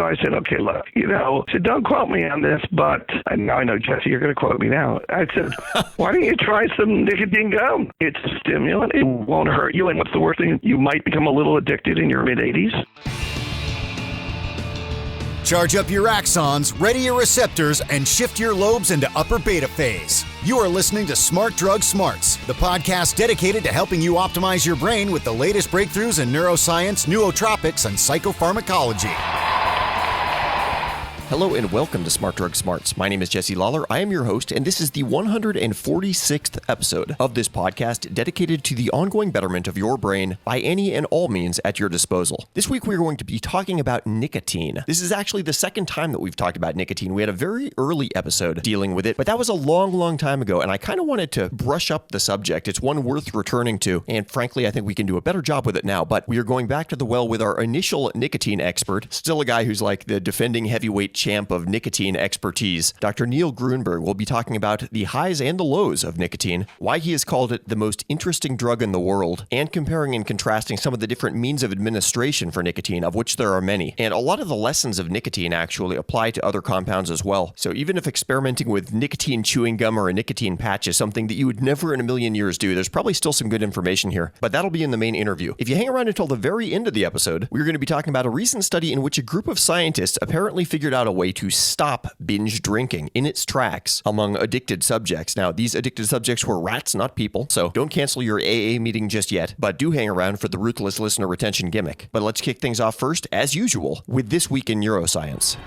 So I said, okay, look, so don't quote me on this, but now I know, Jesse, you're going to quote me now. I said, why don't you try some nicotine gum? It's a stimulant. It won't hurt you. And what's the worst thing? You might become a little addicted in your mid-80s. Charge up your axons, ready your receptors, and shift your lobes into upper beta phase. You are listening to Smart Drug Smarts, the podcast dedicated to helping you optimize your brain with the latest breakthroughs in neuroscience, nootropics, and psychopharmacology. Hello and welcome to Smart Drug Smarts. My name is Jesse Lawler. I am your host, and this is the 146th episode of this podcast dedicated to the ongoing betterment of your brain by any and all means at your disposal. This week, we're going to be talking about nicotine. This is actually the second time that we've talked about nicotine. We had a very early episode dealing with it, but that was a long time ago, and I kind of wanted to brush up the subject. It's one worth returning to, and frankly, I think we can do a better job with it now, but we are going back to the well with our initial nicotine expert, still a guy who's like the defending heavyweight champ of nicotine expertise. Dr. Neil Grunberg will be talking about the highs and the lows of nicotine, why he has called it the most interesting drug in the world, and comparing and contrasting some of the different means of administration for nicotine, of which there are many. And a lot of the lessons of nicotine actually apply to other compounds as well. So even if experimenting with nicotine chewing gum or a nicotine patch is something that you would never in a million years do, there's probably still some good information here. But that'll be in the main interview. If you hang around until the very end of the episode, we're going to be talking about a recent study in which a group of scientists apparently figured out a way to stop binge drinking in its tracks among addicted subjects. Now, these addicted subjects were rats, not people, so don't cancel your AA meeting just yet, but do hang around for the ruthless listener retention gimmick. But let's kick things off first, as usual, with This Week in Neuroscience.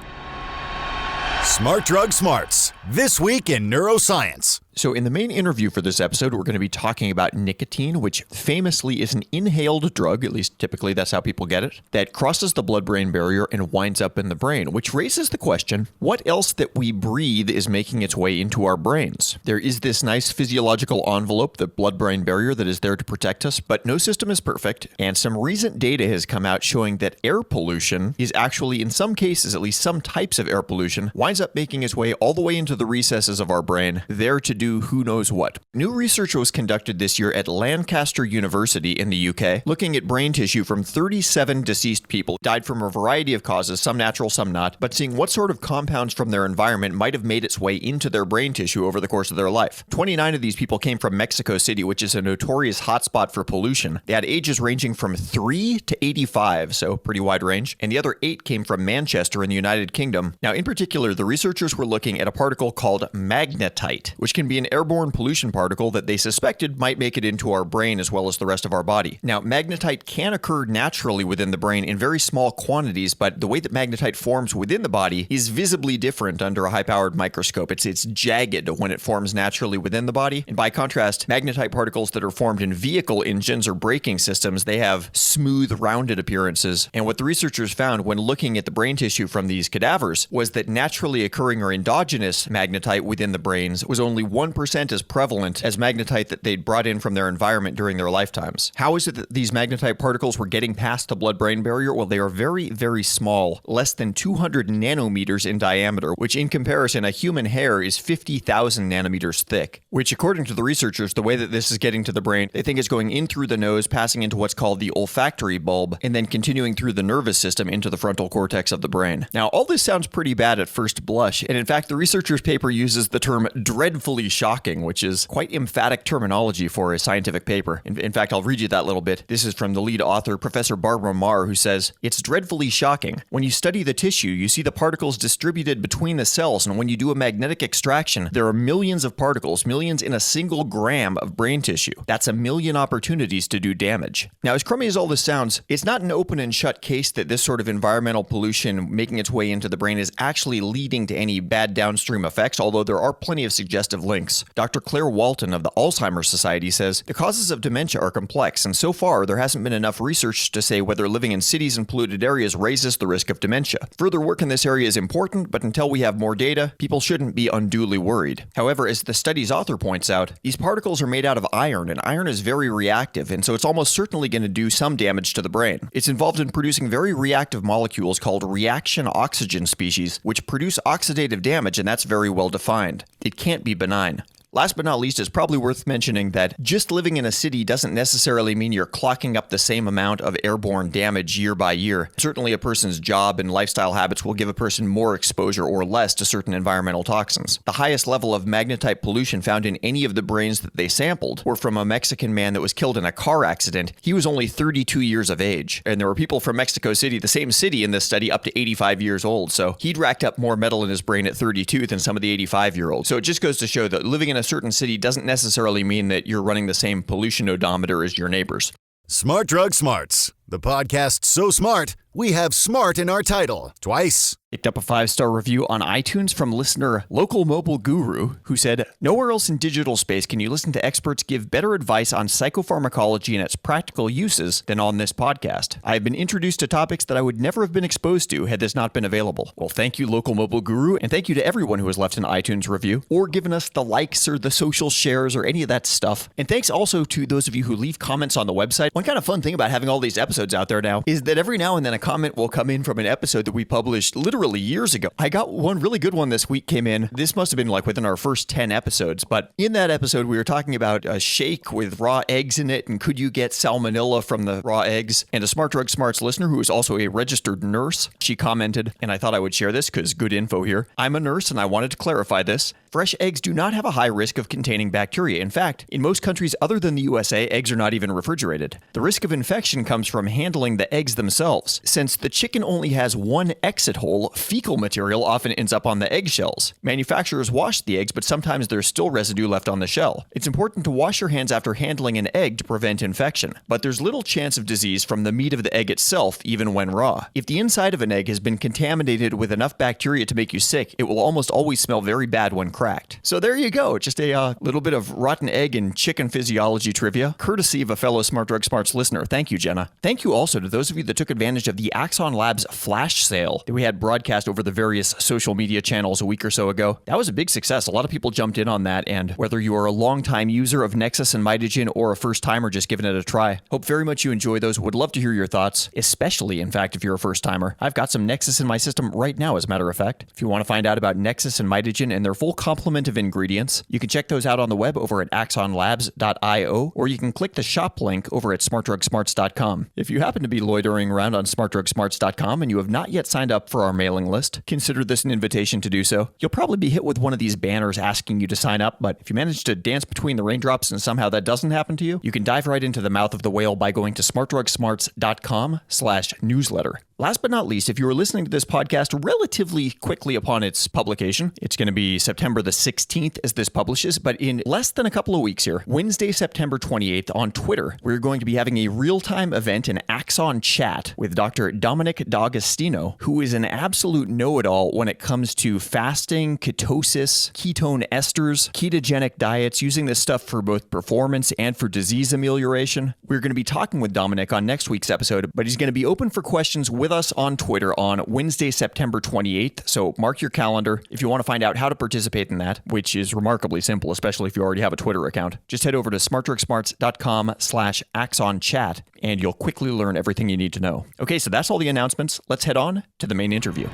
Smart Drug Smarts, This Week in Neuroscience. So in the main interview for this episode, we're going to be talking about nicotine, which famously is an inhaled drug, at least typically that's how people get it, that crosses the blood-brain barrier and winds up in the brain, which raises the question, what else that we breathe is making its way into our brains? There is this nice physiological envelope, the blood-brain barrier, that is there to protect us, but no system is perfect, and some recent data has come out showing that air pollution is actually, in some cases, at least some types of air pollution, winds up making its way all the way into the recesses of our brain, there to do who knows what. New research was conducted this year at Lancaster University in the UK, looking at brain tissue from 37 deceased people, died from a variety of causes, some natural, some not, but seeing what sort of compounds from their environment might have made its way into their brain tissue over the course of their life. 29 of these people came from Mexico City, which is a notorious hotspot for pollution. They had ages ranging from 3 to 85, so pretty wide range, and the other 8 came from Manchester in the United Kingdom. Now, in particular, the researchers were looking at a particle called magnetite, which can be an airborne pollution particle that they suspected might make it into our brain as well as the rest of our body. Now, magnetite can occur naturally within the brain in very small quantities, but the way that magnetite forms within the body is visibly different under a high-powered microscope. It's jagged when it forms naturally within the body, and by contrast, magnetite particles that are formed in vehicle engines or braking systems, they have smooth, rounded appearances. And what the researchers found when looking at the brain tissue from these cadavers was that naturally occurring or endogenous magnetite within the brains was only 1% as prevalent as magnetite that they'd brought in from their environment during their lifetimes. How is it that these magnetite particles were getting past the blood-brain barrier? Well, they are very small, less than 200 nanometers in diameter, which in comparison, a human hair is 50,000 nanometers thick, which according to the researchers, the way that this is getting to the brain, they think is going in through the nose, passing into what's called the olfactory bulb, and then continuing through the nervous system into the frontal cortex of the brain. Now, all this sounds pretty bad at first blush, and in fact, the researchers' paper uses the term dreadfully shocking, which is quite emphatic terminology for a scientific paper. In fact, I'll read you that little bit. This is from the lead author, Professor Barbara Marr, who says, "It's dreadfully shocking. When you study the tissue, you see the particles distributed between the cells, and when you do a magnetic extraction, there are millions of particles, millions in a single gram of brain tissue. That's a million opportunities to do damage." Now, as crummy as all this sounds, it's not an open and shut case that this sort of environmental pollution making its way into the brain is actually leading to any bad downstream effects, although there are plenty of suggestive links. Dr. Claire Walton of the Alzheimer's Society says, "The causes of dementia are complex, and so far there hasn't been enough research to say whether living in cities and polluted areas raises the risk of dementia. Further work in this area is important, but until we have more data, people shouldn't be unduly worried." However, as the study's author points out, these particles are made out of iron, and iron is very reactive, and so it's almost certainly going to do some damage to the brain. It's involved in producing very reactive molecules called reaction oxygen species, which produce oxidative damage, and that's very well defined. It can't be benign. Last but not least, it's probably worth mentioning that just living in a city doesn't necessarily mean you're clocking up the same amount of airborne damage year by year. Certainly a person's job and lifestyle habits will give a person more exposure or less to certain environmental toxins. The highest level of magnetite pollution found in any of the brains that they sampled were from a Mexican man that was killed in a car accident. He was only 32 years of age. And there were people from Mexico City, the same city in this study, up to 85 years old. So he'd racked up more metal in his brain at 32 than some of the 85-year-olds. So it just goes to show that living in a certain city doesn't necessarily mean that you're running the same pollution odometer as your neighbors. Smart Drug Smarts, the podcast so smart, we have smart in our title twice. Picked up a 5-star review on iTunes from listener Local Mobile Guru, who said, "Nowhere else in digital space can you listen to experts give better advice on psychopharmacology and its practical uses than on this podcast. I have been introduced to topics that I would never have been exposed to had this not been available." Well, thank you, Local Mobile Guru, and thank you to everyone who has left an iTunes review or given us the likes or the social shares or any of that stuff. And thanks also to those of you who leave comments on the website. One kind of fun thing about having all these episodes out there now is that every now and then a comment will come in from an episode that we published literally years ago. I got one really good one this week came in. This must have been like within our first 10 episodes, but in that episode we were talking about a shake with raw eggs in it and could you get salmonella from the raw eggs? And a Smart Drug Smarts listener who is also a registered nurse, she commented, and I thought I would share this because good info here. "I'm a nurse and I wanted to clarify this. Fresh eggs do not have a high risk of containing bacteria. In fact, in most countries other than the USA, eggs are not even refrigerated. The risk of infection comes from handling the eggs themselves. Since the chicken only has one exit hole, fecal material often ends up on the eggshells. Manufacturers wash the eggs, but sometimes there's still residue left on the shell. It's important to wash your hands after handling an egg to prevent infection, but there's little chance of disease from the meat of the egg itself, even when raw. If the inside of an egg has been contaminated with enough bacteria to make you sick, it will almost always smell very bad when cracked." So there you go, just a little bit of rotten egg and chicken physiology trivia, courtesy of a fellow Smart Drug Smarts listener. Thank you, Jenna. Thank you also to those of you that took advantage of the Axon Labs flash sale that we had broadcast over the various social media channels a week or so ago. That was a big success. A lot of people jumped in on that, and whether you are a longtime user of Nexus and Mitogen or a first-timer just giving it a try, hope very much you enjoy those. Would love to hear your thoughts, especially, in fact, if you're a first-timer. I've got some Nexus in my system right now, as a matter of fact. If you want to find out about Nexus and Mitogen and their full complement of ingredients, you can check those out on the web over at axonlabs.io, or you can click the shop link over at smartdrugsmarts.com. If you happen to be loitering around on smartdrugsmarts.com and you have not yet signed up for our mailing list, consider this an invitation to do so. You'll probably be hit with one of these banners asking you to sign up, but if you manage to dance between the raindrops and somehow that doesn't happen to you, you can dive right into the mouth of the whale by going to smartdrugsmarts.com/newsletter. Last but not least, if you were listening to this podcast relatively quickly upon its publication, it's going to be September the 16th as this publishes, but in less than a couple of weeks here, Wednesday, September 28th on Twitter, we're going to be having a real-time event, an Axon chat with Dr. Dominic D'Agostino, who is an absolute know-it-all when it comes to fasting, ketosis, ketone esters, ketogenic diets, using this stuff for both performance and for disease amelioration. We're going to be talking with Dominic on next week's episode, but he's going to be open for questions with us on Twitter on Wednesday, September 28th. So mark your calendar if you want to find out how to participate in that, which is remarkably simple, especially if you already have a Twitter account. Just head over to smartdrugsmarts.com/axonchat and you'll quickly learn everything you need to know. Okay, so that's all the announcements. Let's head on to the main interview.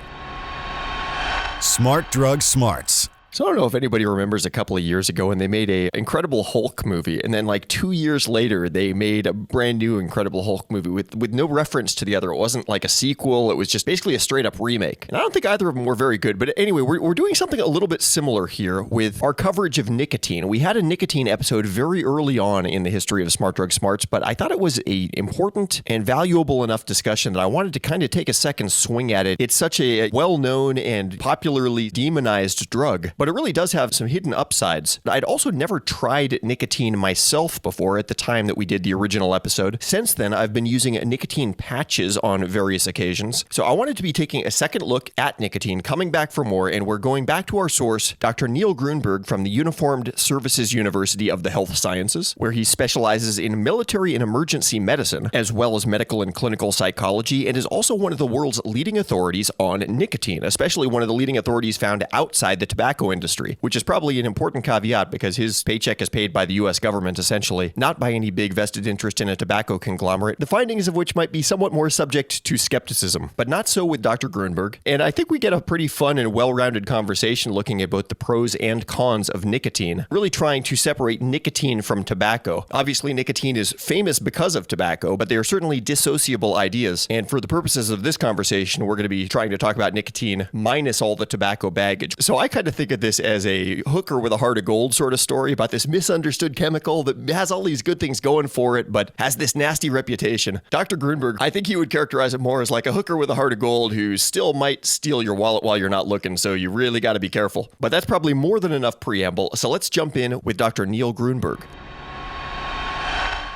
Smart Drug Smarts. So I don't know if anybody remembers a couple of years ago when they made a Incredible Hulk movie, and then like 2 years later, they made a brand new Incredible Hulk movie with no reference to the other. It wasn't like a sequel. It was just basically a straight up remake. And I don't think either of them were very good. But anyway, we're doing something a little bit similar here with our coverage of nicotine. We had a nicotine episode very early on in the history of Smart Drug Smarts, but I thought it was a important and valuable enough discussion that I wanted to kind of take a second swing at it. It's such a well-known and popularly demonized drug, but it really does have some hidden upsides. I'd also never tried nicotine myself before at the time that we did the original episode. Since then, I've been using nicotine patches on various occasions. So I wanted to be taking a second look at nicotine, coming back for more, and we're going back to our source, Dr. Neil Grunberg from the Uniformed Services University of the Health Sciences, where he specializes in military and emergency medicine, as well as medical and clinical psychology, and is also one of the world's leading authorities on nicotine, especially one of the leading authorities found outside the tobacco tobacco industry, which is probably an important caveat because his paycheck is paid by the U.S. government, essentially, not by any big vested interest in a tobacco conglomerate, the findings of which might be somewhat more subject to skepticism. But not so with Dr. Grunberg, and I think we get a pretty fun and well-rounded conversation looking at both the pros and cons of nicotine, really trying to separate nicotine from tobacco. Obviously, nicotine is famous because of tobacco, but they are certainly dissociable ideas, and for the purposes of this conversation, we're going to be trying to talk about nicotine minus all the tobacco baggage. So I kind of think of this as a hooker with a heart of gold sort of story about this misunderstood chemical that has all these good things going for it, but has this nasty reputation. Dr. Grunberg, I think he would characterize it more as like a hooker with a heart of gold who still might steal your wallet while you're not looking, so you really got to be careful. But that's probably more than enough preamble, so let's jump in with Dr. Neil Grunberg.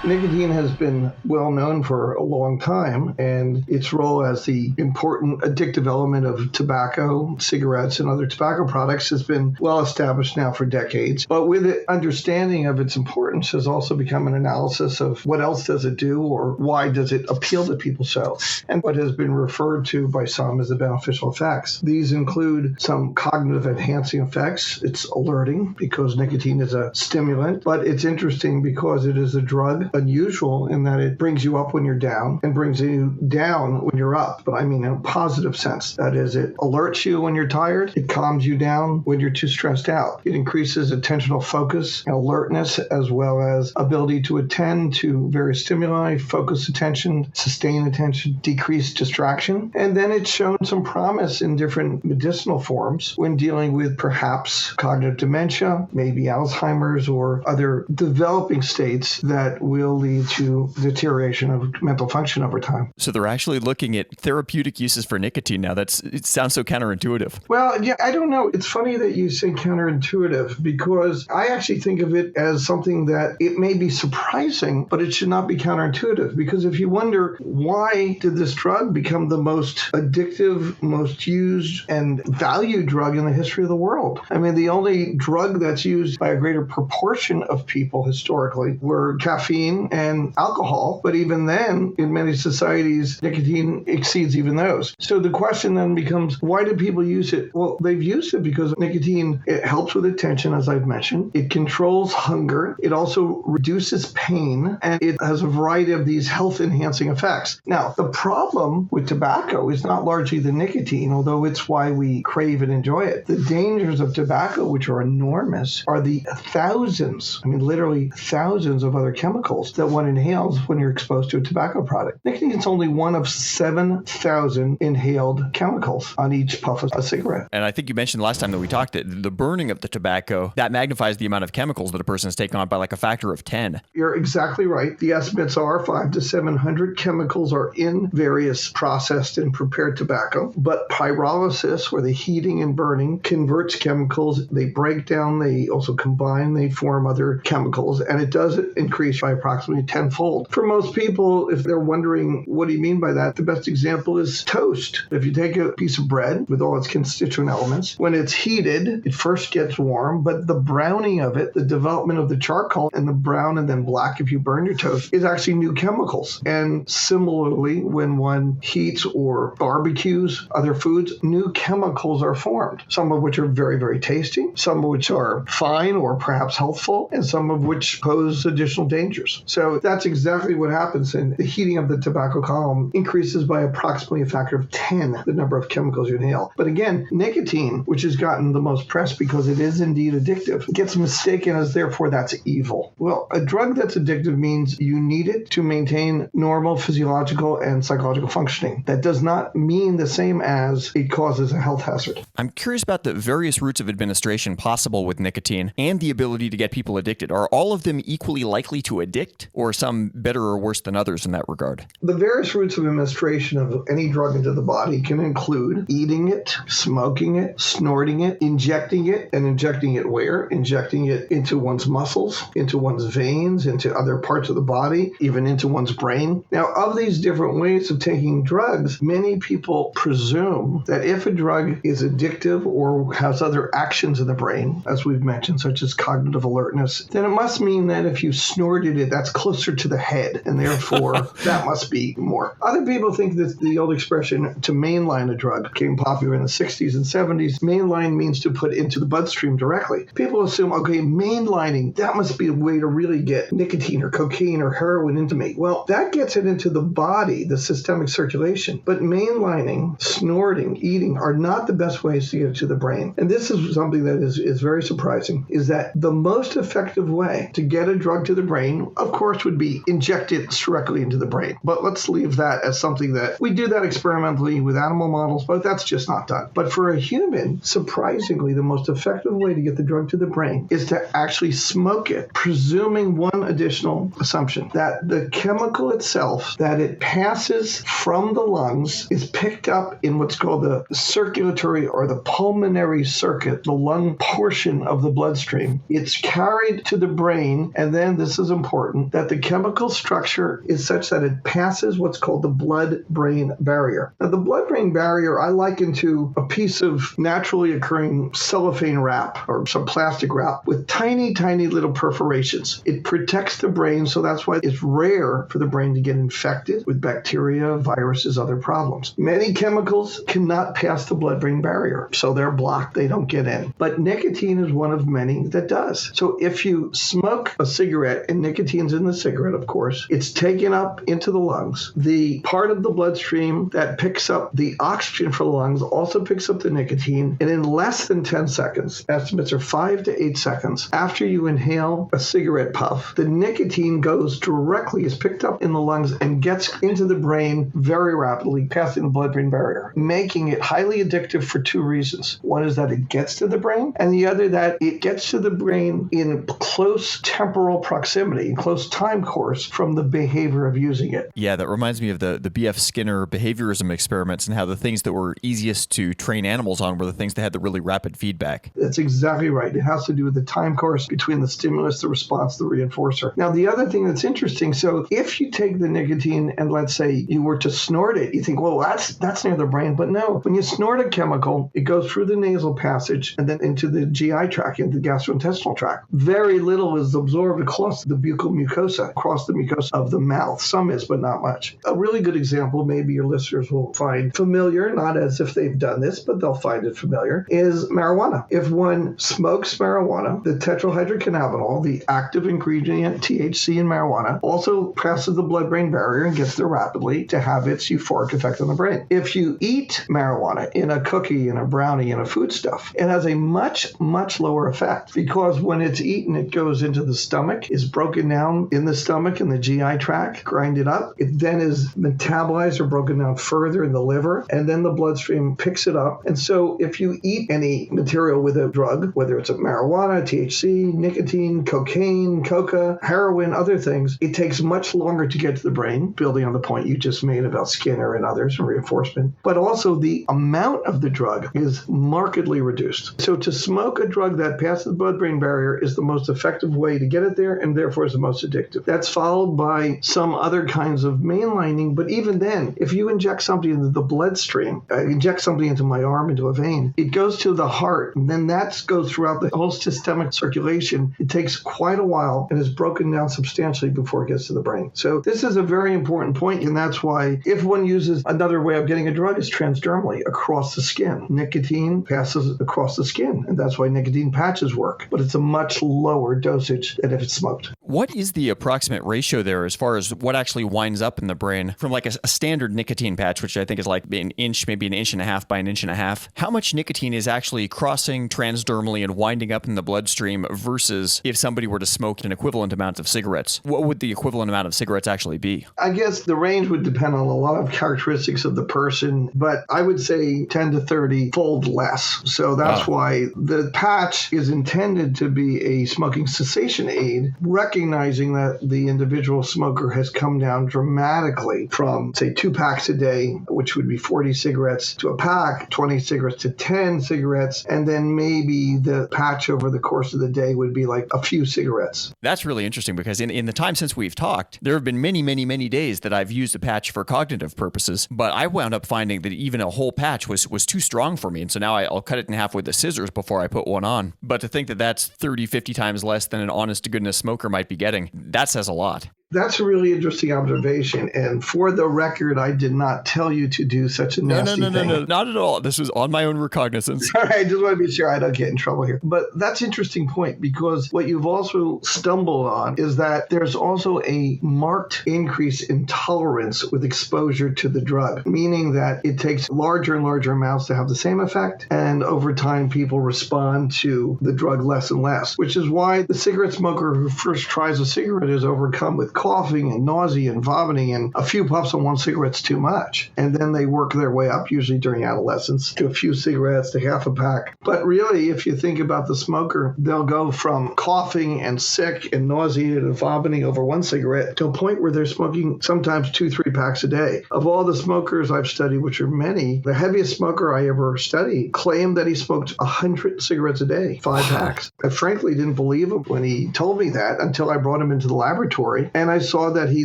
Nicotine has been well known for a long time, and its role as the important addictive element of tobacco, cigarettes, and other tobacco products has been well established now for decades. But with it, understanding of its importance has also become an analysis of what else does it do or why does it appeal to people so, and what has been referred to by some as the beneficial effects. These include some cognitive enhancing effects. It's alerting because nicotine is a stimulant, but it's interesting because it is a drug, unusual in that it brings you up when you're down and brings you down when you're up, but I mean in a positive sense. That is, it alerts you when you're tired, it calms you down when you're too stressed out. It increases attentional focus and alertness, as well as ability to attend to various stimuli, focus attention, sustain attention, decrease distraction. And then it's shown some promise in different medicinal forms when dealing with perhaps cognitive dementia, maybe Alzheimer's, or other developing states that will lead to deterioration of mental function over time. So they're actually looking at therapeutic uses for nicotine now. It sounds so counterintuitive. Well, yeah, I don't know. It's funny that you say counterintuitive because I actually think of it as something that it may be surprising, but it should not be counterintuitive. Because if you wonder, why did this drug become the most addictive, most used, and valued drug in the history of the world? I mean, the only drug that's used by a greater proportion of people historically were caffeine and alcohol, but even then, in many societies, nicotine exceeds even those. So the question then becomes, why do people use it? Well, they've used it because nicotine, it helps with attention, as I've mentioned. It controls hunger. It also reduces pain, and it has a variety of these health-enhancing effects. Now, the problem with tobacco is not largely the nicotine, although it's why we crave and enjoy it. The dangers of tobacco, which are enormous, are the thousands, I mean literally thousands of other chemicals that one inhales when you're exposed to a tobacco product. Nicotine is only one of 7,000 inhaled chemicals on each puff of a cigarette. And I think you mentioned last time that we talked that the burning of the tobacco, that magnifies the amount of chemicals that a person is taking on by like a factor of 10. You're exactly right. The estimates are 500 to 700 chemicals are in various processed and prepared tobacco, but pyrolysis, where the heating and burning converts chemicals, they break down, they also combine, they form other chemicals, and it does increase by approximately tenfold. For most people, if they're wondering, what do you mean by that? The best example is toast. If you take a piece of bread with all its constituent elements, when it's heated, it first gets warm, but the browning of it, the development of the charcoal and the brown and then black if you burn your toast, is actually new chemicals. And similarly, when one heats or barbecues other foods, new chemicals are formed, some of which are very, very tasty, some of which are fine or perhaps healthful, and some of which pose additional dangers. So that's exactly what happens, and the heating of the tobacco column increases by approximately a factor of 10 the number of chemicals you inhale. But again, nicotine, which has gotten the most press because it is indeed addictive, gets mistaken as therefore that's evil. Well, a drug that's addictive means you need it to maintain normal physiological and psychological functioning. That does not mean the same as it causes a health hazard. I'm curious about the various routes of administration possible with nicotine and the ability to get people addicted. Are all of them equally likely to addict, or some better or worse than others in that regard? The various routes of administration of any drug into the body can include eating it, smoking it, snorting it, injecting it, and injecting it where? Injecting it into one's muscles, into one's veins, into other parts of the body, even into one's brain. Now, of these different ways of taking drugs, many people presume that if a drug is addictive or has other actions in the brain, as we've mentioned, such as cognitive alertness, then it must mean that if you snorted it, that's closer to the head, and therefore that must be more. Other people think that the old expression to mainline a drug became popular in the 60s and 70s. Mainline means to put into the bloodstream directly. People assume, okay, mainlining, that must be a way to really get nicotine or cocaine or heroin into me. Well, that gets it into the body, the systemic circulation. But mainlining, snorting, eating are not the best ways to get it to the brain. And this is something that is very surprising, is that the most effective way to get a drug to the brain, of course, would be inject it directly into the brain. But let's leave that as something that we do that experimentally with animal models, but that's just not done. But for a human, surprisingly, the most effective way to get the drug to the brain is to actually smoke it, presuming one additional assumption, that the chemical itself, that it passes from the lungs, is picked up in what's called the circulatory or the pulmonary circuit, the lung portion of the bloodstream. It's carried to the brain, and then, this is important, that the chemical structure is such that it passes what's called the blood-brain barrier. Now, the blood-brain barrier I liken to a piece of naturally occurring cellophane wrap or some plastic wrap with tiny, tiny little perforations. It protects the brain, so that's why it's rare for the brain to get infected with bacteria, viruses, other problems. Many chemicals cannot pass the blood-brain barrier, so they're blocked, they don't get in. But nicotine is one of many that does. So if you smoke a cigarette, and nicotine's in the cigarette, of course, it's taken up into the lungs. The part of the bloodstream that picks up the oxygen for the lungs also picks up the nicotine, and in less than 10 seconds, estimates are 5 to 8 seconds, after you inhale a cigarette puff, the nicotine goes directly, is picked up in the lungs and gets into the brain very rapidly, passing the blood-brain barrier, making it highly addictive for two reasons. One is that it gets to the brain, and the other that it gets to the brain in close temporal proximity, in close time course from the behavior of using it. Yeah, that reminds me of the B.F. Skinner behaviorism experiments and how the things that were easiest to train animals on were the things that had the really rapid feedback. That's exactly right. It has to do with the time course between the stimulus, the response, the reinforcer. Now, the other thing that's interesting, so if you take the nicotine and let's say you were to snort it, you think, well, that's near the brain. But no, when you snort a chemical, it goes through the nasal passage and then into the GI tract, into the gastrointestinal tract. Very little is absorbed across the buccal mucosa, across the mucosa of the mouth. Some is, but not much. A really good example, maybe your listeners will find familiar, not as if they've done this, but they'll find it familiar, is marijuana. If one smokes marijuana, the tetrahydrocannabinol, the active ingredient THC in marijuana, also passes the blood-brain barrier and gets there rapidly to have its euphoric effect on the brain. If you eat marijuana in a cookie, in a brownie, in a foodstuff, it has a much, much lower effect because when it's eaten, it goes into the stomach, is broken down in the stomach in the GI tract, grinded up. It then is metabolized or broken down further in the liver, and then the bloodstream picks it up. And so if you eat any material with a drug, whether it's a marijuana, THC, nicotine, cocaine, coca, heroin, other things, it takes much longer to get to the brain, building on the point you just made about Skinner and others and reinforcement. But also the amount of the drug is markedly reduced. So to smoke a drug that passes the blood-brain barrier is the most effective way to get it there and therefore is the most addictive. That's followed by some other kinds of mainlining, but even then, if you inject something into the bloodstream, inject something into my arm, into a vein, it goes to the heart, and then that goes throughout the whole systemic circulation. It takes quite a while and is broken down substantially before it gets to the brain. So this is a very important point, and that's why if one uses another way of getting a drug is transdermally, across the skin. Nicotine passes across the skin, and that's why nicotine patches work, but it's a much lower dosage than if it's smoked. What is the approximate ratio there as far as what actually winds up in the brain from like a standard nicotine patch, which I think is like an inch, maybe an inch and a half by an inch and a half? How much nicotine is actually crossing transdermally and winding up in the bloodstream versus if somebody were to smoke an equivalent amount of cigarettes? What would the equivalent amount of cigarettes actually be? I guess the range would depend on a lot of characteristics of the person, but I would say 10 to 30 fold less. So that's why the patch is intended to be a smoking cessation aid, recognizing that the individual smoker has come down dramatically from, say, 2 packs a day, which would be 40 cigarettes, to a pack, 20 cigarettes to 10 cigarettes, and then maybe the patch over the course of the day would be like a few cigarettes. That's really interesting because in the time since we've talked, there have been many, many, many days that I've used a patch for cognitive purposes, but I wound up finding that even a whole patch was too strong for me, and so now I'll cut it in half with the scissors before I put one on. But to think that that's 30, 50 times less than an honest-to-goodness smoker might might be getting. That says a lot. That's a really interesting observation. And for the record, I did not tell you to do such a nasty thing. No, not at all. This was on my own recognizance. All right, I just want to be sure I don't get in trouble here. But that's an interesting point, because what you've also stumbled on is that there's also a marked increase in tolerance with exposure to the drug, meaning that it takes larger and larger amounts to have the same effect. And over time, people respond to the drug less and less, which is why the cigarette smoker who first tries a cigarette is overcome with coughing and nausea and vomiting, and a few puffs on one cigarette's too much. And then they work their way up, usually during adolescence, to a few cigarettes, to half a pack. But really, if you think about the smoker, they'll go from coughing and sick and nauseated and vomiting over one cigarette to a point where they're smoking sometimes 2-3 packs a day. Of all the smokers I've studied, which are many, the heaviest smoker I ever studied claimed that he smoked 100 cigarettes a day, 5 packs. I frankly didn't believe him when he told me that until I brought him into the laboratory. And I saw that he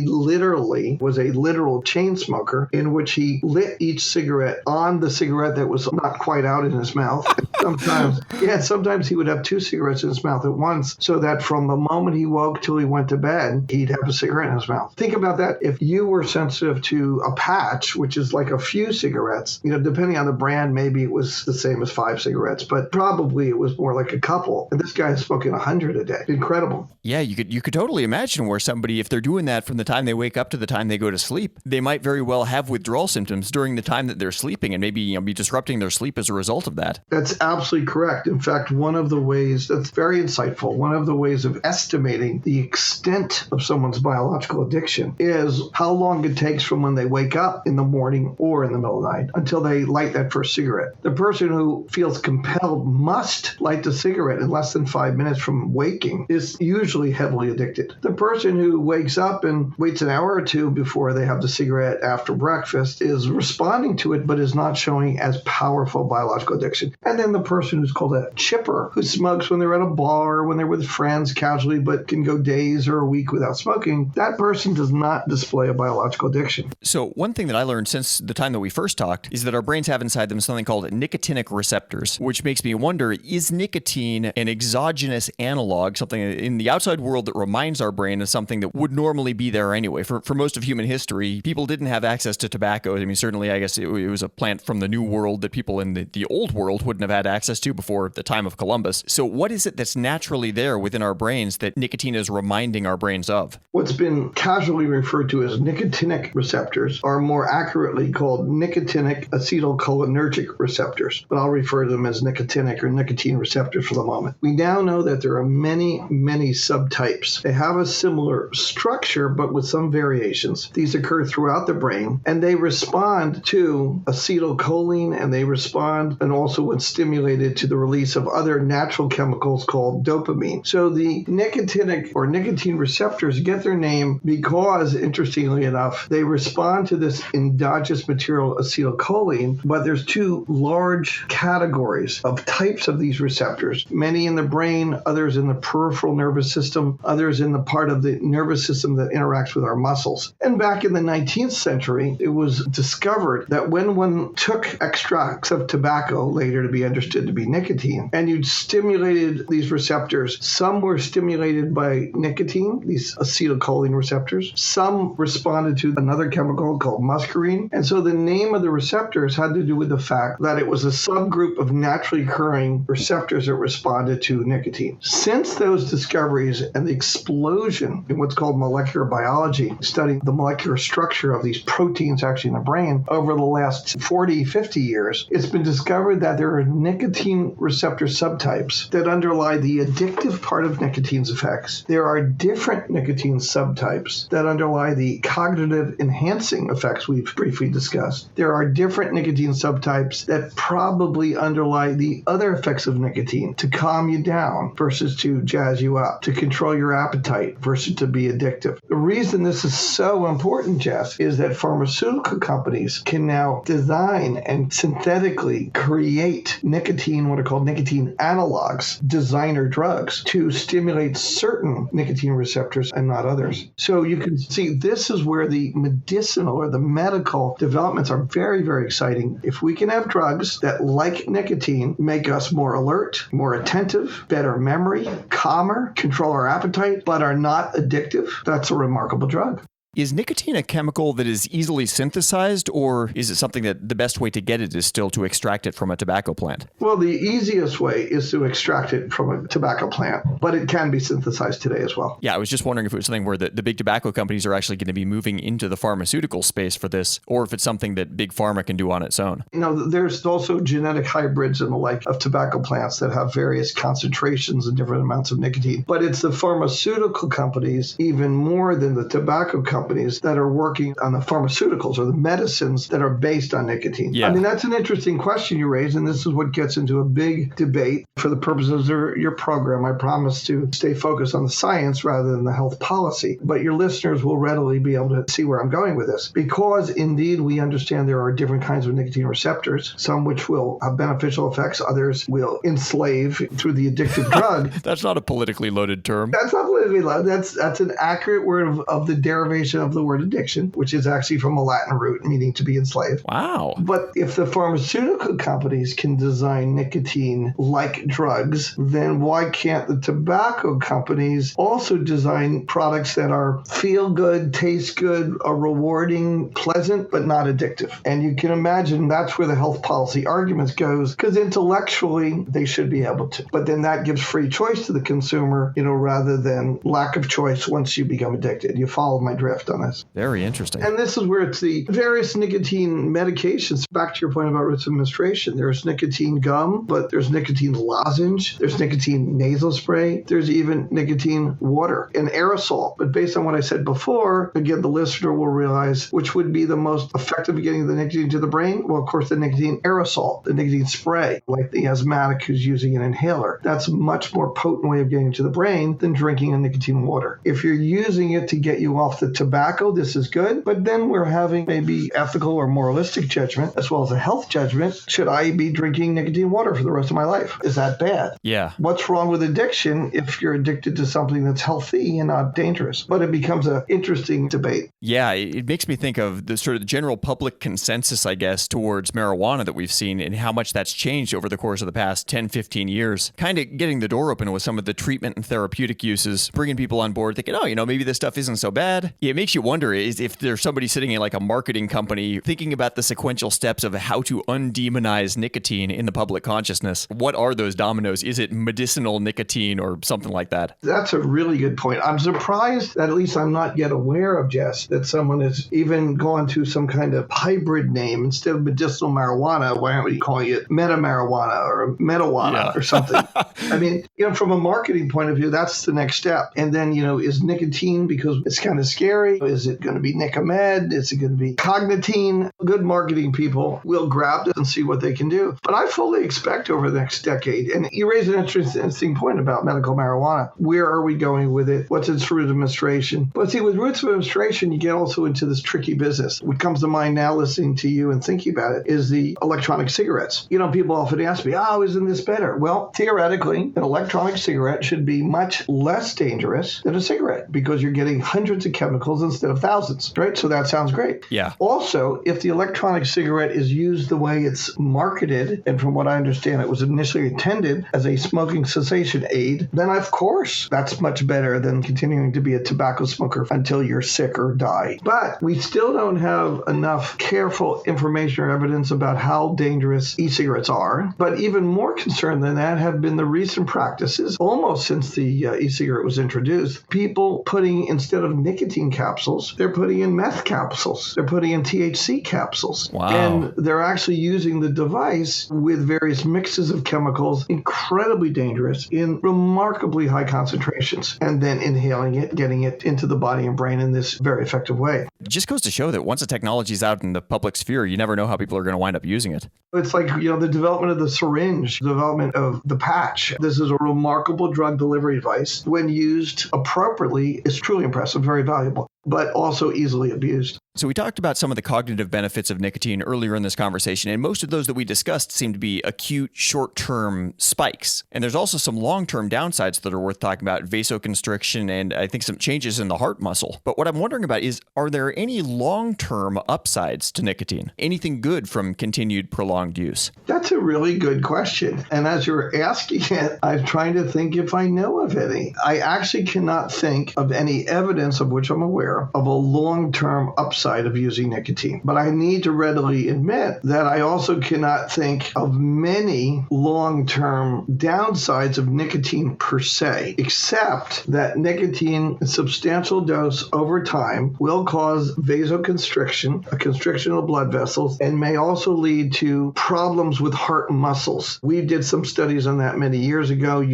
literally was a literal chain smoker, in which he lit each cigarette on the cigarette that was not quite out in his mouth. Sometimes he would have 2 cigarettes in his mouth at once, so that from the moment he woke till he went to bed, he'd have a cigarette in his mouth. Think about that. If you were sensitive to a patch, which is like a few cigarettes, depending on the brand, maybe it was the same as 5 cigarettes, but probably it was more like a couple. And this guy is smoking 100 a day. Incredible. Yeah, you could totally imagine where somebody, if they're doing that from the time they wake up to the time they go to sleep, they might very well have withdrawal symptoms during the time that they're sleeping, and maybe be disrupting their sleep as a result of that. That's absolutely correct. In fact, one of the ways that's very insightful, one of the ways of estimating the extent of someone's biological addiction is how long it takes from when they wake up in the morning or in the middle of the night until they light that first cigarette. The person who feels compelled must light the cigarette in less than 5 minutes from waking is usually heavily addicted. The person who wakes up and waits an hour or two before they have the cigarette after breakfast is responding to it, but is not showing as powerful biological addiction. And then the person who's called a chipper, who smokes when they're at a bar, when they're with friends casually, but can go days or a week without smoking, that person does not display a biological addiction. So one thing that I learned since the time that we first talked is that our brains have inside them something called nicotinic receptors, which makes me wonder, is nicotine an exogenous analog, something in the outside world that reminds our brain of something that would normally be there anyway? For most of human history, people didn't have access to tobacco. I mean, certainly, I guess it was a plant from the New World that people in the Old World wouldn't have had access to before the time of Columbus. So what is it that's naturally there within our brains that nicotine is reminding our brains of? What's been casually referred to as nicotinic receptors are more accurately called nicotinic acetylcholinergic receptors, but I'll refer to them as nicotinic or nicotine receptors for the moment. We now know that there are many, many subtypes. They have a similar structure, but with some variations. These occur throughout the brain, and they respond to acetylcholine, and they respond and also when stimulated to the release of other natural chemicals called dopamine. So the nicotinic or nicotine receptors get their name because, interestingly enough, they respond to this endogenous material acetylcholine, but there's 2 large categories of types of these receptors, many in the brain, others in the peripheral nervous system, others in the part of the nervous system that interacts with our muscles. And back in the 19th century, it was discovered that when one took extracts of tobacco, later to be understood to be nicotine, and you stimulated these receptors, some were stimulated by nicotine, these acetylcholine receptors, some responded to another chemical called muscarine. And so the name of the receptors had to do with the fact that it was a subgroup of naturally occurring receptors that responded to nicotine. Since those discoveries and the explosion in what's called molecular biology, studying the molecular structure of these proteins actually in the brain over the last 40, 50 years, it's been discovered that there are nicotine receptor subtypes that underlie the addictive part of nicotine's effects. There are different nicotine subtypes that underlie the cognitive enhancing effects we've briefly discussed. There are different nicotine subtypes that probably underlie the other effects of nicotine, to calm you down versus to jazz you up, to control your appetite versus to be addictive. addictive. The reason this is so important, Jess, is that pharmaceutical companies can now design and synthetically create nicotine, what are called nicotine analogs, designer drugs, to stimulate certain nicotine receptors and not others. So you can see this is where the medicinal or the medical developments are very, very exciting. If we can have drugs that, like nicotine, make us more alert, more attentive, better memory, calmer, control our appetite, but are not addictive, that's a remarkable drug. Is nicotine a chemical that is easily synthesized, or is it something that the best way to get it is still to extract it from a tobacco plant? Well, the easiest way is to extract it from a tobacco plant, but it can be synthesized today as well. Yeah, I was just wondering if it was something where the big tobacco companies are actually going to be moving into the pharmaceutical space for this, or if it's something that big pharma can do on its own. There's also genetic hybrids and the like of tobacco plants that have various concentrations and different amounts of nicotine. But it's the pharmaceutical companies, even more than the tobacco companies, that are working on the pharmaceuticals or the medicines that are based on nicotine. Yeah. I mean, that's an interesting question you raise, and this is what gets into a big debate. For the purposes of your program, I promise to stay focused on the science rather than the health policy. But your listeners will readily be able to see where I'm going with this. Because indeed, we understand there are different kinds of nicotine receptors, some which will have beneficial effects, others will enslave through the addictive drug. That's not a politically loaded term. That's not politically loaded. That's an accurate word of the derivation of the word addiction, which is actually from a Latin root meaning to be enslaved. Wow. But if the pharmaceutical companies can design nicotine-like drugs, then why can't the tobacco companies also design products that are feel good, taste good, are rewarding, pleasant, but not addictive? And you can imagine that's where the health policy arguments goes, because intellectually they should be able to. But then that gives free choice to the consumer, rather than lack of choice once you become addicted. You follow my drift on this. Very interesting. And this is where it's the various nicotine medications. Back to your point about routes of administration, there's nicotine gum, but there's nicotine lozenge, there's nicotine nasal spray, there's even nicotine water and aerosol. But based on what I said before, again, the listener will realize which would be the most effective at getting the nicotine to the brain. Well, of course, the nicotine aerosol, the nicotine spray, like the asthmatic who's using an inhaler. That's a much more potent way of getting to the brain than drinking a nicotine water. If you're using it to get you off the tobacco, this is good, but then we're having maybe ethical or moralistic judgment as well as a health judgment. Should I be drinking nicotine water for the rest of my life? Is that bad? Yeah. What's wrong with addiction if you're addicted to something that's healthy and not dangerous? But it becomes an interesting debate. Yeah, it makes me think of the sort of general public consensus, I guess, towards marijuana that we've seen and how much that's changed over the course of the past 10, 15 years. Kind of getting the door open with some of the treatment and therapeutic uses, bringing people on board thinking, maybe this stuff isn't so bad. Yeah, it makes you wonder is if there's somebody sitting in like a marketing company thinking about the sequential steps of how to undemonize nicotine in the public consciousness. What are those dominoes? Is it medicinal nicotine or something like that? That's a really good point. I'm surprised that at least I'm not yet aware of, Jess, that someone has even gone to some kind of hybrid name instead of medicinal marijuana. Why aren't we calling it meta marijuana or metajuana or something? I mean, from a marketing point of view, that's the next step. And then, is nicotine, because it's kind of scary, is it going to be Nicomed? Is it going to be Cognitine? Good marketing people will grab it and see what they can do. But I fully expect over the next decade, and you raise an interesting point about medical marijuana. Where are we going with it? What's its route of administration? But see, with routes of administration, you get also into this tricky business. What comes to mind now listening to you and thinking about it is the electronic cigarettes. People often ask me, isn't this better? Well, theoretically, an electronic cigarette should be much less dangerous than a cigarette because you're getting hundreds of chemicals instead of thousands, right? So that sounds great. Yeah. Also, if the electronic cigarette is used the way it's marketed, and from what I understand, it was initially intended as a smoking cessation aid, then of course that's much better than continuing to be a tobacco smoker until you're sick or die. But we still don't have enough careful information or evidence about how dangerous e-cigarettes are. But even more concerned than that have been the recent practices, almost since the e-cigarette was introduced, people putting, instead of nicotine caps capsules, they're putting in meth capsules, they're putting in THC capsules. Wow. And they're actually using the device with various mixes of chemicals, incredibly dangerous, in remarkably high concentrations, and then inhaling it, getting it into the body and brain in this very effective way. It just goes to show that once the technology is out in the public sphere, you never know how people are going to wind up using it. It's like, the development of the syringe, development of the patch. This is a remarkable drug delivery device. When used appropriately, it's truly impressive, very valuable, but also easily abused. So we talked about some of the cognitive benefits of nicotine earlier in this conversation, and most of those that we discussed seem to be acute, short-term spikes. And there's also some long-term downsides that are worth talking about, vasoconstriction and I think some changes in the heart muscle. But what I'm wondering about is, are there any long-term upsides to nicotine? Anything good from continued prolonged use? That's a really good question. And as you're asking it, I'm trying to think if I know of any. I actually cannot think of any evidence of which I'm aware of a long-term upside of using nicotine. But I need to readily admit that I also cannot think of many long-term downsides of nicotine per se, except that nicotine in substantial dose over time will cause vasoconstriction, a constriction of blood vessels, and may also lead to problems with heart muscles. We did some studies on that many years ago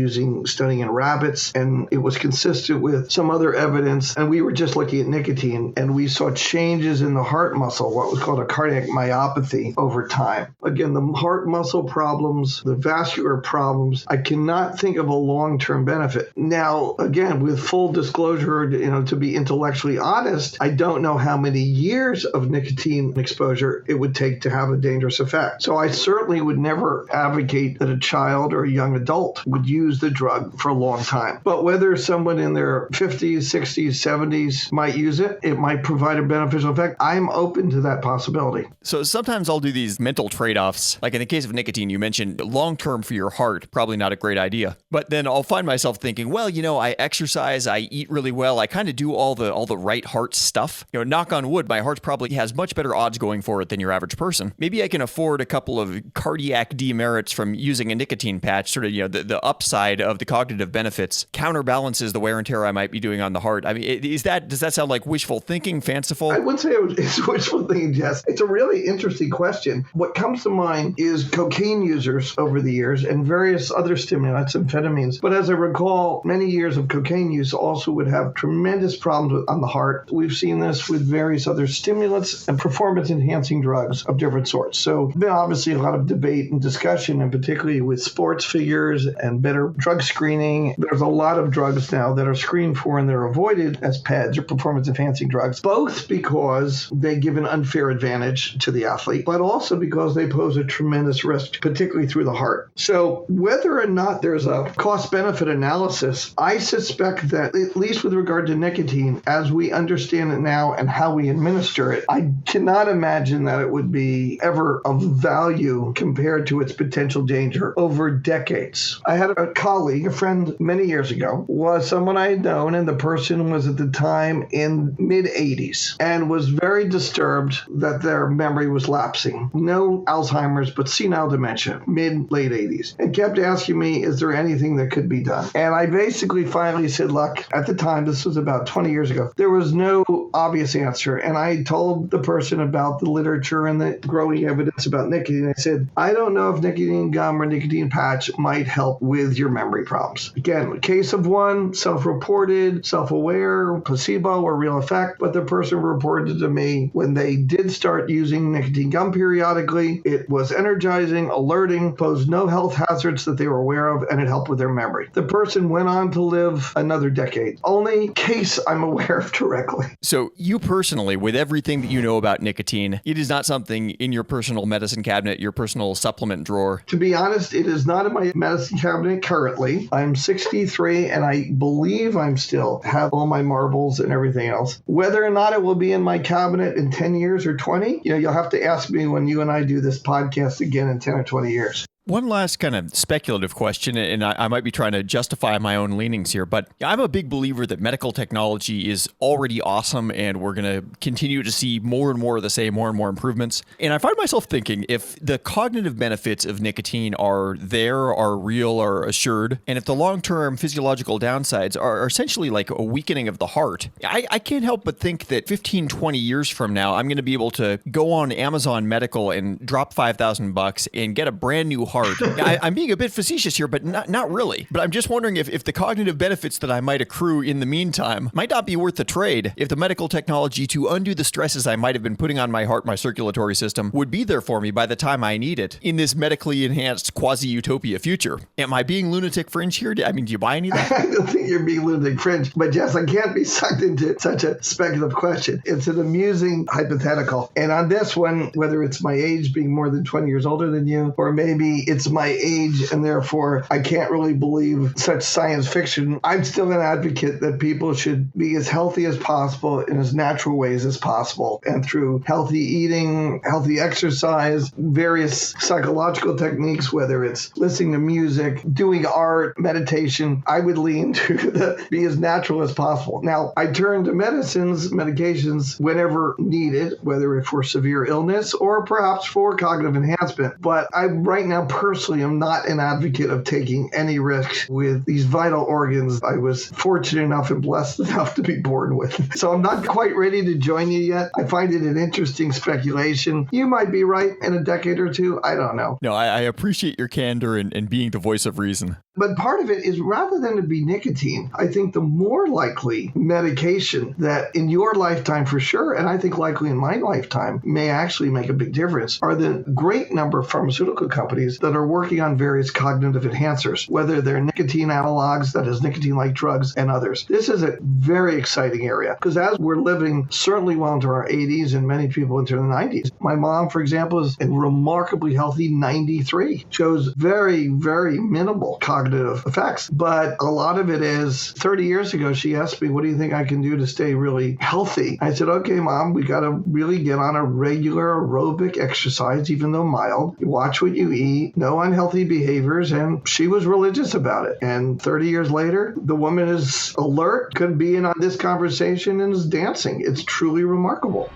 studying in rabbits, and it was consistent with some other evidence. And we were just looking at nicotine, and we saw changes in the heart muscle, what was called a cardiac myopathy over time. Again, the heart muscle problems, the vascular problems, I cannot think of a long-term benefit. Now, again, with full disclosure, to be intellectually honest, I don't know how many years of nicotine exposure it would take to have a dangerous effect. So I certainly would never advocate that a child or a young adult would use the drug for a long time. But whether someone in their 50s, 60s, 70s might use it, it might provide a beneficial effect. I'm open to that possibility. So sometimes I'll do these mental trade-offs. Like in the case of nicotine, you mentioned long-term for your heart, probably not a great idea. But then I'll find myself thinking, well, I exercise, I eat really well, I kind of do all the right heart stuff. Knock on wood, my heart probably has much better odds going for it than your average person. Maybe I can afford a couple of cardiac demerits from using a nicotine patch, sort of, the upside of the cognitive benefits counterbalances the wear and tear I might be doing on the heart. I mean, does that sound like wishful thinking, fanciful? I wouldn't say it's wishful thinking, Jess. It's a really interesting question. What comes to mind is cocaine users over the years and various other stimulants, amphetamines. But as I recall, many years of cocaine use also would have tremendous problems on the heart. We've seen this with various other stimulants and performance-enhancing drugs of different sorts. So there's been obviously a lot of debate and discussion, and particularly with sports figures and better drug screening. There's a lot of drugs now that are screened for and they're avoided as PEDs or performance-enhancing drugs, both because they give an unfair advantage to the athlete, but also because they pose a tremendous risk, particularly through the heart. So whether or not there's a cost-benefit analysis, I suspect that, at least with regard to nicotine, as we understand it now and how we administer it, I cannot imagine that it would be ever of value compared to its potential danger over decades. I had a colleague, a friend many years ago, was someone I had known, and the person was at the time in mid-80s and was very disturbed that their memory was lapsing. No Alzheimer's, but senile dementia, mid-late 80s, and kept asking me, is there anything that could be done? And I basically finally said, look, at the time, this was about 20 years ago, there was no obvious answer. And I told the person about the literature and the growing evidence about nicotine. I said, I don't know if nicotine gum or nicotine patch might help with your memory problems. Again, a case of one, self-reported, self-aware, placebo or real effect, but the person reported to me when they did start using nicotine gum periodically, it was energizing, alerting, posed no health hazards that they were aware of, and it helped with their memory. The person went on to live another decade. Only case I'm aware of directly. So you personally, with everything that you know about nicotine, it is not something in your personal medicine cabinet, your personal supplement drawer? To be honest, it is not in my medicine cabinet currently. I'm 63 and I believe I'm still have all my marbles and everything else. Whether or not it will be in my cabinet in 10 years or 20, you'll have to ask me when you and I do this podcast again in 10 or 20 years. One last kind of speculative question, and I might be trying to justify my own leanings here, but I'm a big believer that medical technology is already awesome, and we're going to continue to see more and more of the same, more and more improvements. And I find myself thinking, if the cognitive benefits of nicotine are there, are real, are assured, and if the long-term physiological downsides are essentially like a weakening of the heart, I can't help but think that 15, 20 years from now, I'm going to be able to go on Amazon Medical and drop $5,000 and get a brand new heart. I'm being a bit facetious here, but not really. But I'm just wondering if the cognitive benefits that I might accrue in the meantime might not be worth the trade if the medical technology to undo the stresses I might have been putting on my heart, my circulatory system, would be there for me by the time I need it in this medically enhanced quasi-utopia future. Am I being lunatic fringe here? I mean, do you buy any of that? I don't think you're being lunatic fringe, but Jess, I can't be sucked into such a speculative question. It's an amusing hypothetical. And on this one, whether it's my age being more than 20 years older than you, or maybe it's my age and therefore I can't really believe such science fiction, I'm still an advocate that people should be as healthy as possible in as natural ways as possible. And through healthy eating, healthy exercise, various psychological techniques, whether it's listening to music, doing art, meditation, I would lean to be as natural as possible. Now, I turn to medications whenever needed, whether for severe illness or perhaps for cognitive enhancement. But I right now personally am not an advocate of taking any risks with these vital organs I was fortunate enough and blessed enough to be born with. So I'm not quite ready to join you yet. I find it an interesting speculation. You might be right in a decade or two. I don't know. No, I appreciate your candor and being the voice of reason. But part of it is rather than to be nicotine, I think the more likely medication that in your lifetime for sure, and I think likely in my lifetime, may actually make a big difference, are the great number of pharmaceutical companies that are working on various cognitive enhancers, whether they're nicotine analogs, that is nicotine-like drugs, and others. This is a very exciting area because as we're living certainly well into our 80s and many people into the 90s, my mom, for example, is a remarkably healthy 93, shows very, very minimal cognitive effects. But a lot of it is 30 years ago, she asked me, what do you think I can do to stay really healthy? I said, okay, Mom, we got to really get on a regular aerobic exercise, even though mild. You watch what you eat, no unhealthy behaviors. And she was religious about it. And 30 years later, the woman is alert, could be in on this conversation and is dancing. It's truly remarkable.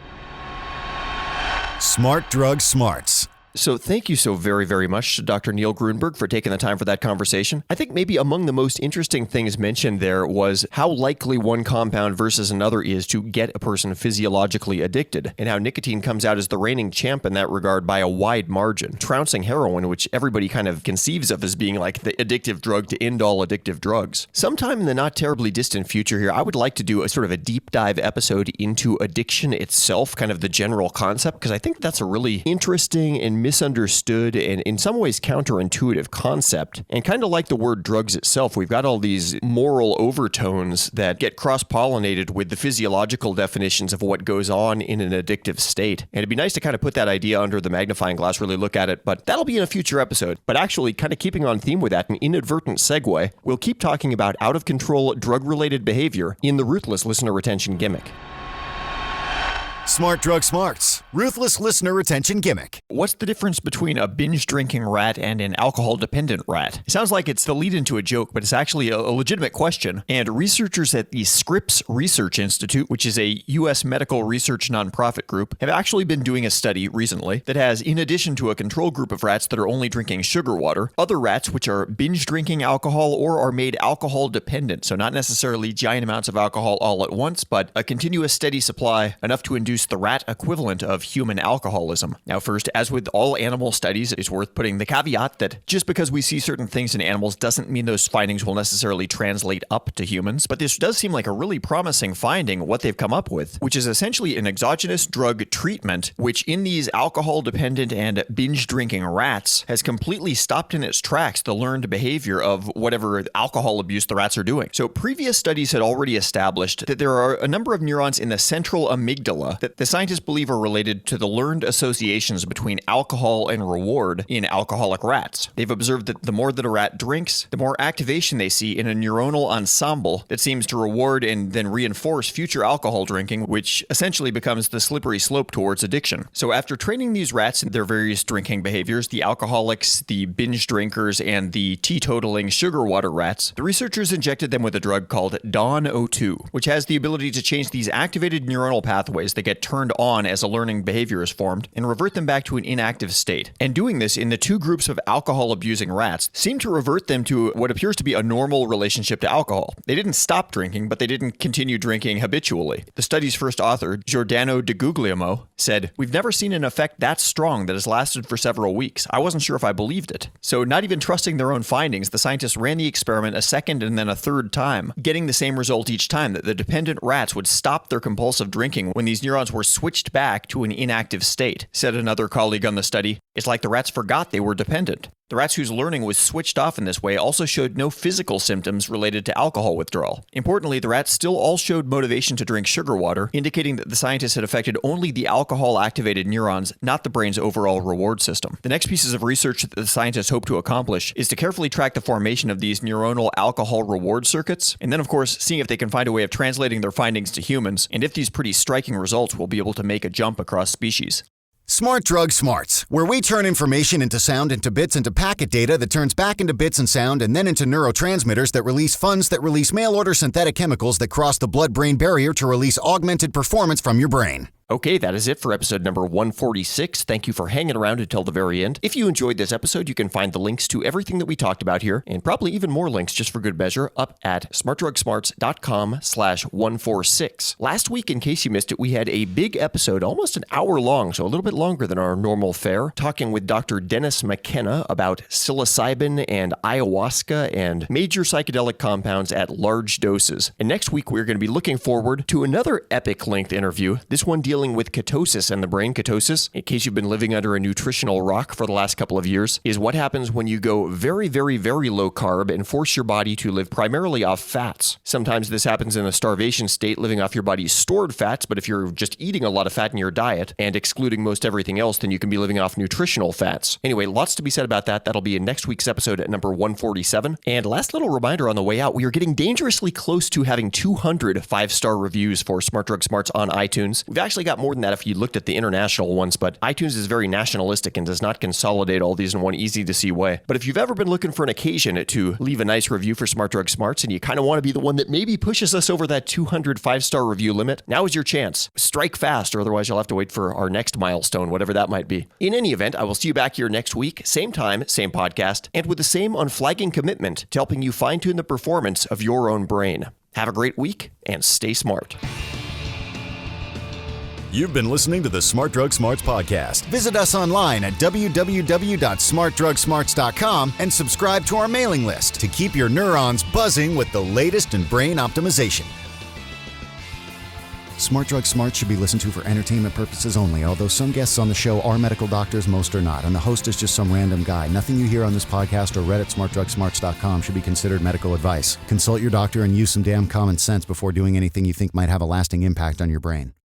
Smart Drug Smarts. So thank you so very, very much to Dr. Neil Grunberg for taking the time for that conversation. I think maybe among the most interesting things mentioned there was how likely one compound versus another is to get a person physiologically addicted, and how nicotine comes out as the reigning champ in that regard by a wide margin, trouncing heroin, which everybody kind of conceives of as being like the addictive drug to end all addictive drugs. Sometime in the not terribly distant future here, I would like to do a sort of a deep dive episode into addiction itself, kind of the general concept, because I think that's a really interesting and misunderstood and in some ways counterintuitive concept. And kind of like the word drugs itself, we've got all these moral overtones that get cross-pollinated with the physiological definitions of what goes on in an addictive state. And it'd be nice to kind of put that idea under the magnifying glass, really look at it, but that'll be in a future episode. But actually, kind of keeping on theme with that, an inadvertent segue, we'll keep talking about out-of-control drug-related behavior in the Ruthless Listener Retention Gimmick. Smart Drug Smarts, Ruthless Listener Retention Gimmick. What's the difference between a binge-drinking rat and an alcohol-dependent rat? It sounds like it's the lead into a joke, but it's actually a legitimate question. And researchers at the Scripps Research Institute, which is a U.S. medical research nonprofit group, have actually been doing a study recently that has, in addition to a control group of rats that are only drinking sugar water, other rats which are binge-drinking alcohol or are made alcohol-dependent, so not necessarily giant amounts of alcohol all at once, but a continuous steady supply, enough to induce the rat equivalent of human alcoholism. Now first, as with all animal studies, it's worth putting the caveat that just because we see certain things in animals doesn't mean those findings will necessarily translate up to humans, but this does seem like a really promising finding, what they've come up with, which is essentially an exogenous drug treatment, which in these alcohol-dependent and binge-drinking rats has completely stopped in its tracks the learned behavior of whatever alcohol abuse the rats are doing. So previous studies had already established that there are a number of neurons in the central amygdala that the scientists believe are related to the learned associations between alcohol and reward in alcoholic rats. They've observed that the more that a rat drinks, the more activation they see in a neuronal ensemble that seems to reward and then reinforce future alcohol drinking, which essentially becomes the slippery slope towards addiction. So after training these rats in their various drinking behaviors, the alcoholics, the binge drinkers, and the teetotaling sugar water rats, the researchers injected them with a drug called DAWN-O2, which has the ability to change these activated neuronal pathways that get turned on as a learning behavior is formed and revert them back to an inactive state. And doing this in the two groups of alcohol-abusing rats seemed to revert them to what appears to be a normal relationship to alcohol. They didn't stop drinking, but they didn't continue drinking habitually. The study's first author, Giordano Di Guglielmo, said, "We've never seen an effect that strong that has lasted for several weeks. I wasn't sure if I believed it." So not even trusting their own findings, the scientists ran the experiment a second and then a third time, getting the same result each time, that the dependent rats would stop their compulsive drinking when these neurons were switched back to an inactive state. Said another colleague on the study, "It's like the rats forgot they were dependent." The rats whose learning was switched off in this way also showed no physical symptoms related to alcohol withdrawal. Importantly, the rats still all showed motivation to drink sugar water, indicating that the scientists had affected only the alcohol-activated neurons, not the brain's overall reward system. The next pieces of research that the scientists hope to accomplish is to carefully track the formation of these neuronal alcohol reward circuits, and then of course seeing if they can find a way of translating their findings to humans, and if these pretty striking results will be able to make a jump across species. Smart Drug Smarts, where we turn information into sound, into bits, into packet data that turns back into bits and sound, and then into neurotransmitters that release funds that release mail-order synthetic chemicals that cross the blood-brain barrier to release augmented performance from your brain. Okay, that is it for episode number 146. Thank you for hanging around until the very end. If you enjoyed this episode, you can find the links to everything that we talked about here, and probably even more links just for good measure, up at smartdrugsmarts.com/146. Last week, in case you missed it, we had a big episode, almost an hour long, so a little bit longer than our normal fare, talking with Dr. Dennis McKenna about psilocybin and ayahuasca and major psychedelic compounds at large doses. And next week, we're going to be looking forward to another epic-length interview, this one dealing with ketosis and the brain. Ketosis, in case you've been living under a nutritional rock for the last couple of years, is what happens when you go very, very, very low carb and force your body to live primarily off fats. Sometimes this happens in a starvation state, living off your body's stored fats, but if you're just eating a lot of fat in your diet and excluding most everything else, then you can be living off nutritional fats. Anyway, lots to be said about that. That'll be in next week's episode at number 147. And last little reminder on the way out, we are getting dangerously close to having 200 five-star reviews for Smart Drug Smarts on iTunes. We've actually got more than that if you looked at the international ones, but iTunes is very nationalistic and does not consolidate all these in one easy-to-see way. But if you've ever been looking for an occasion to leave a nice review for Smart Drug Smarts and you kind of want to be the one that maybe pushes us over that 200 five-star review limit, now is your chance. Strike fast, or otherwise you'll have to wait for our next milestone, whatever that might be. In any event, I will see you back here next week, same time, same podcast, and with the same unflagging commitment to helping you fine-tune the performance of your own brain. Have a great week, and stay smart. You've been listening to the Smart Drug Smarts podcast. Visit us online at www.smartdrugsmarts.com and subscribe to our mailing list to keep your neurons buzzing with the latest in brain optimization. Smart Drug Smarts should be listened to for entertainment purposes only, although some guests on the show are medical doctors, most are not, and the host is just some random guy. Nothing you hear on this podcast or read at smartdrugsmarts.com should be considered medical advice. Consult your doctor and use some damn common sense before doing anything you think might have a lasting impact on your brain.